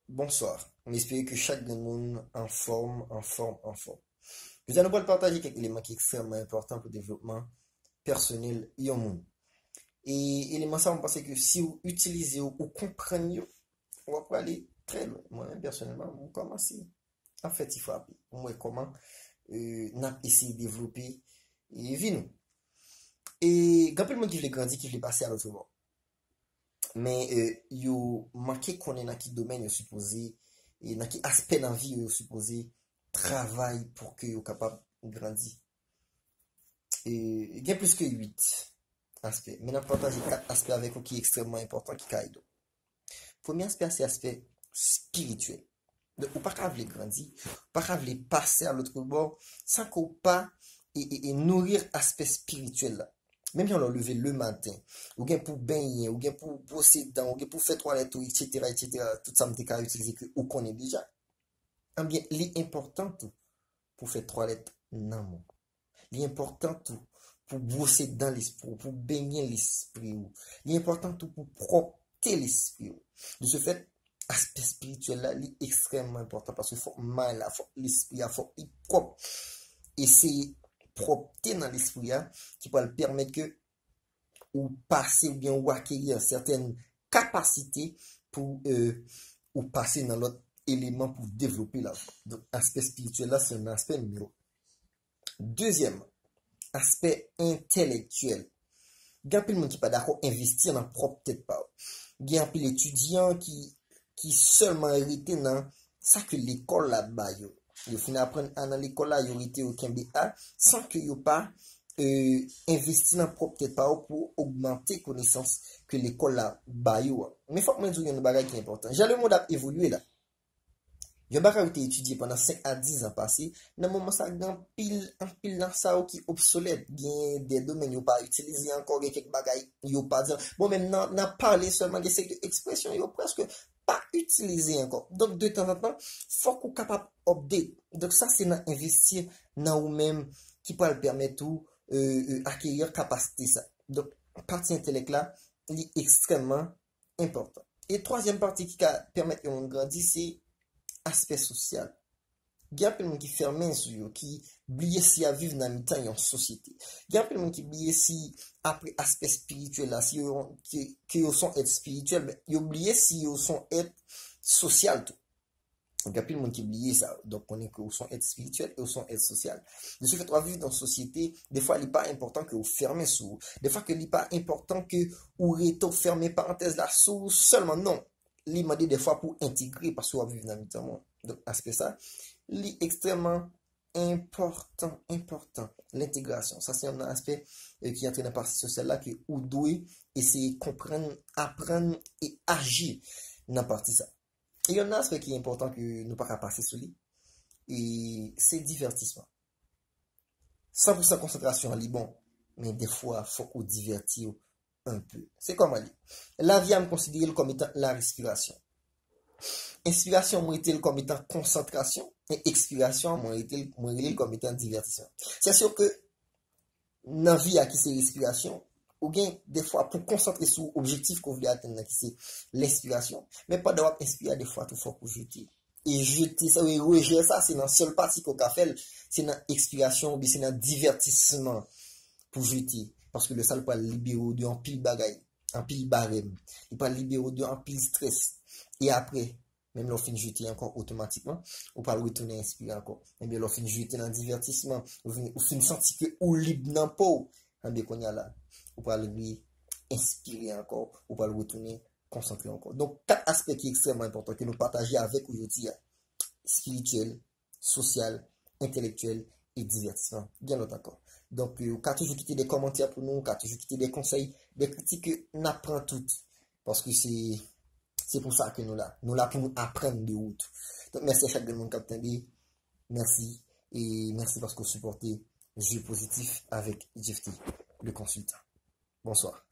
Bonsoir. On espère que chaque monde en forme, en forme, en forme. Nous allons partager quelques éléments qui sont extrêmement importants pour le développement personnel et au monde. Et éléments ça, on pense que si vous utilisez ou comprenez, on va pas aller très loin. Moi-même, personnellement, on commence à faire il faut appeler. Moi, comment n'a essayé de développer et vie nous. Et quand le monde qui veut grandir, qui veut passer à l'autre bord. Mais yo manqué qu'on est dans quel domaine yo supposé et dans quel aspect dans la vie yo supposé travail pour que yo capable grandir. Et il y a plus que 8 aspects. Maintenant partager 4 aspects avec vous qui est extrêmement important qui kaido. Premier aspect c'est l'aspect spirituel. Donc, ou pas qu'à vouloir grandir, pas qu'à vouloir passer à l'autre bord sans qu'on pas et nourrir aspect spirituel là. Même si on l'a levé le matin, ou bien pour baigner, ou bien pour brosser dents, ou bien pour faire toilette, etc., etc., tout ça, m'te qu'à utiliser que ou connaît déjà. Eh bien, l'important tout pour faire toilette, non, l'important tout pour brosser dans l'esprit, pour baigner l'esprit, l'important tout pour propter l'esprit. De ce fait, aspect spirituel là, est extrêmement important parce qu'il faut mal, il faut l'esprit, il faut propre. Et c'est propreté dans l'esprit qui peut le permettre que ou passer ou bien ou acquérir certaines capacités pour ou passer dans l'autre élément pour développer la foi. Donc, aspect spirituel là, c'est un aspect numéro. Deuxième, aspect intellectuel. Il y a un peu de monde qui pas d'accord investir dans propre tête pas. Il y a un peu d'étudiants qui seulement hérité dans ça que l'école là-bas yo. Yo fin apprendre dans l'école là, yo hérité au Kembe sans que yo pas investi dans propre tête pas pour augmenter connaissance que l'école là ba yo. Mais faut que moi dire une bagage qui est important. J'ai le monde a évolué là. Yo baka été étudié pendant 5 à 10 ans passés, dans moment ça grand pile en pile dans ça qui obsolète, bien des domaines yo pas utiliser encore quelques bagages yo pas dire. Bon même n'a parlé seulement de cette expression yo presque pas utilisé encore. Donc de temps en temps, faut qu'on capable update. Donc ça c'est dans investir dans ou même qui peut le permettre ou acquérir capacité ça. Donc partie intellect là, est extrêmement important. Et troisième partie qui permet de grandir c'est aspect social. Il y a plein de monde qui ferme sur eux, qui oublient si à vivre dans le temps en société. Il y a plein de monde qui oublient si après aspect spirituel là, si ils sont être spirituel, mais ils oublient si ils sont être social tout. Il y a plein de monde qui oublie ça. Donc on est que ils sont être spirituel et ils sont être social. De ce fait, on va vivre dans une société, des fois il n'est pas important que vous fermez sur, des fois il n'est pas important que vous restez fermez parenthèse là sous seulement non. Li m'a dit des fois pour intégrer parce qu'on vit dans le temps. Donc, aspect ça, li extrêmement important. L'intégration. Ça, c'est un aspect qui entre dans la partie sociale là que vous devez essayer de comprendre, apprendre et agir dans la partie ça. Et il y a un aspect qui est important que nous ne pouvons pas passer sur lui. Et c'est divertissement. 100% concentration en bon, mais des fois, il faut qu'on divertir un peu. C'est comme elle dit. La vie, à me considérer comme étant la respiration. Inspiration, moi, était comme étant concentration. Et expiration, moi, était comme étant divertissement. C'est sûr que, dans la vie, à qui c'est respiration, ou bien, des fois, pour concentrer sur l'objectif qu'on veut atteindre, qui c'est l'inspiration. Mais pas d'avoir inspiré des fois, tout fort pour jeter. Et jeter ça, oui, rejeter ça, c'est dans la seule partie qu'on a fait, c'est dans l'expiration, ou bien c'est dans le divertissement pour jeter. Parce que le sale peut libérer de un pile bagaille, un pile barème. Il peut libérer de un pile stress. Et après, même l'on finit jeter encore automatiquement, ou pas retourner inspirer encore. Et bien l'on finit jeter dans le divertissement, ou finit sentir que ou libre dans peau. Et bien qu'on y a là, ou pas lui inspirer encore, ou pas le retourner concentrer encore. Donc, 4 aspects qui sont extrêmement importants que nous partageons avec aujourd'hui. Spirituel, social, intellectuel et divertissement. Bien encore. Donc, vous pouvez toujours quitter des commentaires pour nous, vous pouvez toujours quitter des conseils, des critiques, nous apprenons toutes. Parce que c'est pour ça que nous là. Nous là pour nous apprendre de route. Donc, merci à chaque monde qui a entendu. Merci. Et merci parce que vous supportez Jeu Positif avec Jefty, le consultant. Bonsoir.